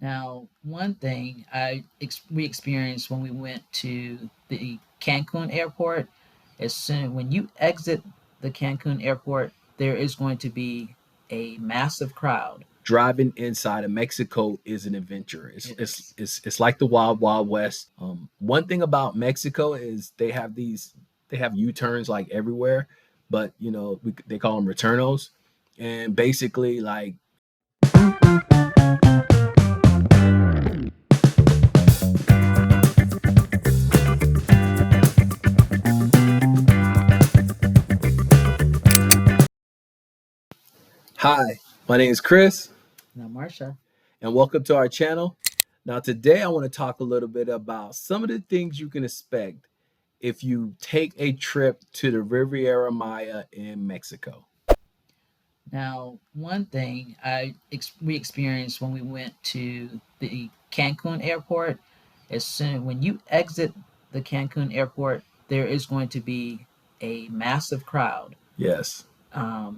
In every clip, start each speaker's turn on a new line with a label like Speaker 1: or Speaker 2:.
Speaker 1: Now, one thing we experienced when we went to the Cancun airport, as soon when you exit the Cancun airport, there is going to be a massive crowd.
Speaker 2: Driving inside of Mexico is an adventure. It's
Speaker 1: It
Speaker 2: it's
Speaker 1: is.
Speaker 2: it's, it's like the wild wild west. One thing about Mexico is they have U-turns like everywhere, but they call them returnos, and basically like hi, my name is Chris,
Speaker 1: Now, Marsha,
Speaker 2: and welcome to our channel. Now today I want to talk a little bit about some of the things you can expect if you take a trip to the Riviera Maya in Mexico.
Speaker 1: now one thing we experienced when we went to the Cancun airport, as soon when you exit the Cancun airport, there is going to be a massive crowd.
Speaker 2: Yes.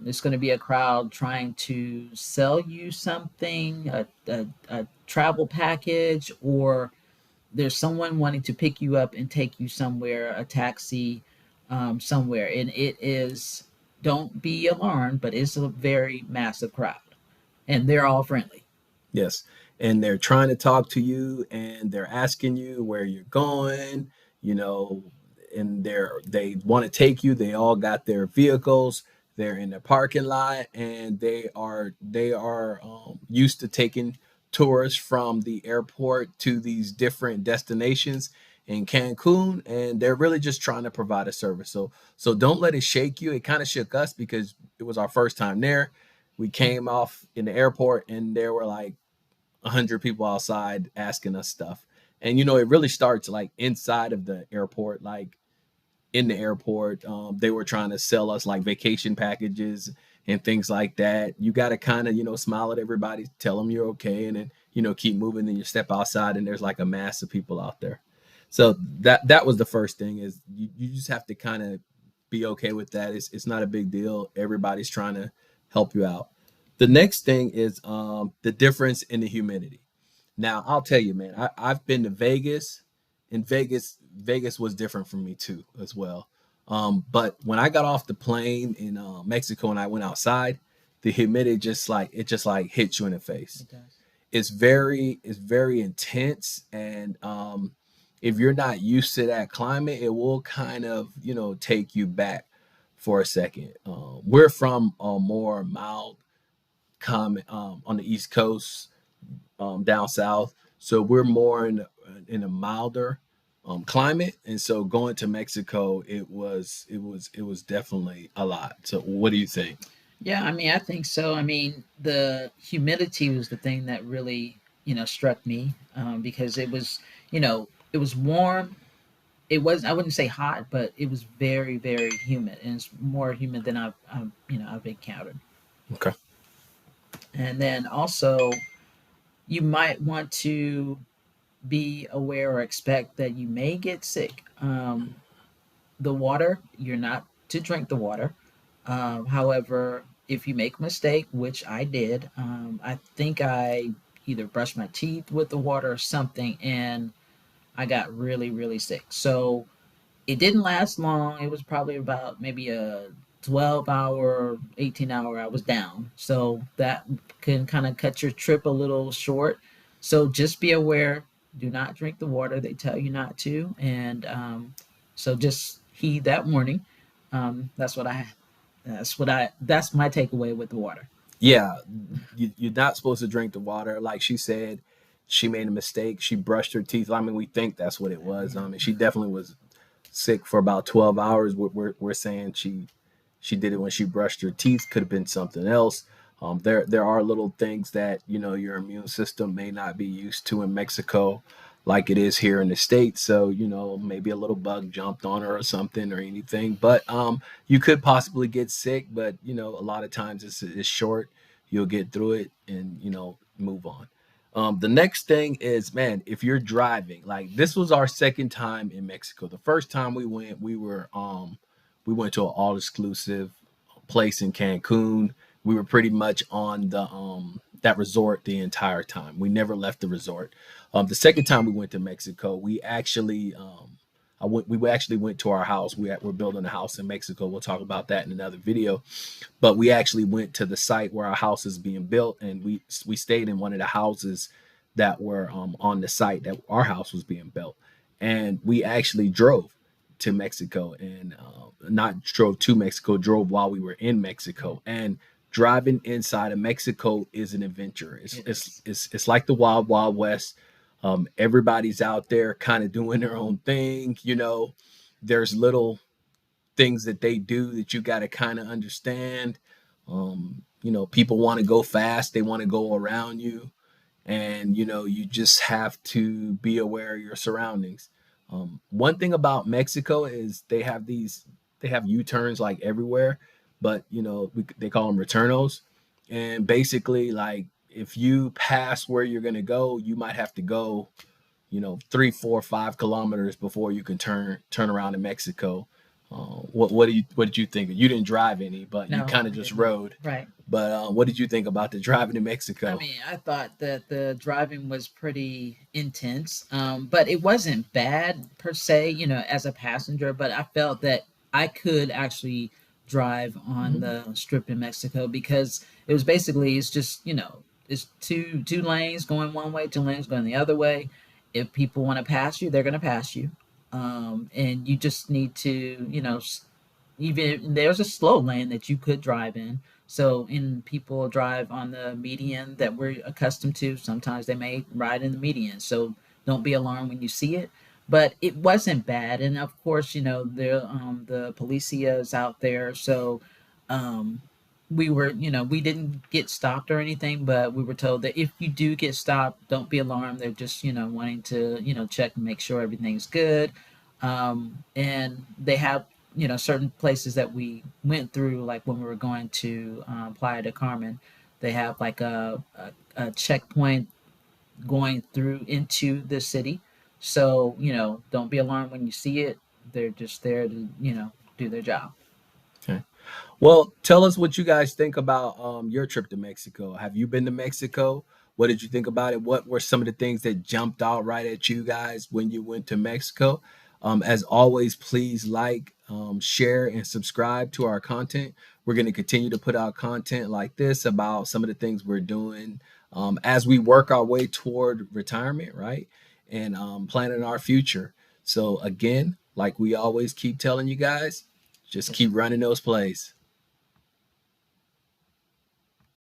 Speaker 1: It's going to be a crowd trying to sell you something, a travel package, or there's someone wanting to pick you up and take you somewhere, a taxi, somewhere. And it is, don't be alarmed, but it's a very massive crowd. And they're all friendly.
Speaker 2: Yes. And they're trying to talk to you and they're asking you where you're going, you know, and they want to take you. They all got their vehicles. They're in the parking lot and they are used to taking tourists from the airport to these different destinations in Cancun, and they're really just trying to provide a service. So don't let it shake you. It kind of shook us because it was our first time there. We came off in the airport and there were like 100 people outside asking us stuff. And it really starts like inside of the airport, like in the airport. They were trying to sell us like vacation packages and things like that. You got to kind of smile at everybody, tell them you're okay, and then keep moving. And you step outside and there's like a mass of people out there. So that was the first thing, is you just have to kind of be okay with that. It's not a big deal. Everybody's trying to help you out. The next thing is the difference in the humidity. Now I'll tell you, man, I've been to Vegas, and Vegas was different for me too as well. But when I got off the plane in Mexico and I went outside, the humidity just like hits you in the face.
Speaker 1: It does.
Speaker 2: It's very intense, and if you're not used to that climate, it will kind of take you back for a second. We're from a more mild climate on the East Coast, down south, so we're more in a milder climate, and so going to Mexico, it was definitely a lot. So what do you think?
Speaker 1: Yeah, I mean, I think so. I mean, the humidity was the thing that really, struck me because it was warm. It was, I wouldn't say hot, but it was very, very humid, and it's more humid than I've encountered.
Speaker 2: Okay.
Speaker 1: And then also, you might want to be aware or expect that you may get sick. The water, you're not to drink the water. However, if you make a mistake, which I did, I think I either brushed my teeth with the water or something, and I got really, really sick. So it didn't last long. It was probably about maybe a 12-hour, 18-hour. I was down. So that can kind of cut your trip a little short. So just be aware. Do not drink the water. They tell you not to. And so just heed that warning. That's what I, that's my takeaway with the water.
Speaker 2: Yeah, you're not supposed to drink the water. Like she said, she made a mistake. She brushed her teeth. I mean, we think that's what it was.
Speaker 1: Yeah.
Speaker 2: And she definitely was sick for about 12 hours. We're saying she did it when she brushed her teeth. Could have been something else. There are little things that your immune system may not be used to in Mexico, like it is here in the States. So maybe a little bug jumped on her or something or anything. But you could possibly get sick. But a lot of times it's short. You'll get through it and move on. The next thing is, man, if you're driving, like this was our second time in Mexico. The first time we went, we went to an all exclusive place in Cancun. We were pretty much on that resort the entire time. We never left the resort. The second time we went to Mexico, we actually went to our house. We're building a house in Mexico. We'll talk about that in another video. But we actually went to the site where our house is being built, and we stayed in one of the houses that were on the site that our house was being built. And we actually drove to Mexico, and not drove to Mexico, drove while we were in Mexico. And driving inside of Mexico is an adventure. It's
Speaker 1: It
Speaker 2: it's
Speaker 1: is.
Speaker 2: it's, it's like the wild wild west. Everybody's out there kind of doing their own thing. There's little things that they do that you got to kind of understand. People want to go fast, they want to go around you, and you just have to be aware of your surroundings. One thing about Mexico is they have U-turns like everywhere, but they call them returnos, and basically, like, if you pass where you're going to go, you might have to go 3, 4, 5 kilometers before you can turn around in Mexico. What did you think? You didn't drive any, but you
Speaker 1: No,
Speaker 2: kind of
Speaker 1: I
Speaker 2: just
Speaker 1: did not.
Speaker 2: rode.
Speaker 1: Right.
Speaker 2: But what did you think about the driving in
Speaker 1: I
Speaker 2: Mexico?
Speaker 1: mean, I thought that the driving was pretty intense, but it wasn't bad per se, as a passenger. But I felt that I could actually drive on
Speaker 2: Mhm.
Speaker 1: the strip in Mexico because it was basically it's just it's two lanes going one way, two lanes going the other way. If people want to pass you, they're going to pass you, and you just need to even there's a slow lane that you could drive in. So, in people drive on the median that we're accustomed to. Sometimes they may ride in the median. So, don't be alarmed when you see it. But it wasn't bad, and of course, the policia is out there. So, um, we didn't get stopped or anything, but we were told that if you do get stopped, don't be alarmed. They're just wanting to check and make sure everything's good. And they have certain places that we went through, like when we were going to Playa de Carmen, they have like a checkpoint going through into the city. So don't be alarmed when you see it. They're just there to do their job.
Speaker 2: Okay. Well, tell us what you guys think about your trip to Mexico. Have you been to Mexico? What did you think about it? What were some of the things that jumped out right at you guys when you went to Mexico? As always, please like, share, and subscribe to our content. We're going to continue to put out content like this about some of the things we're doing as we work our way toward retirement, right? And planning our future. So, again, like we always keep telling you guys, just
Speaker 1: Just
Speaker 2: keep running those plays.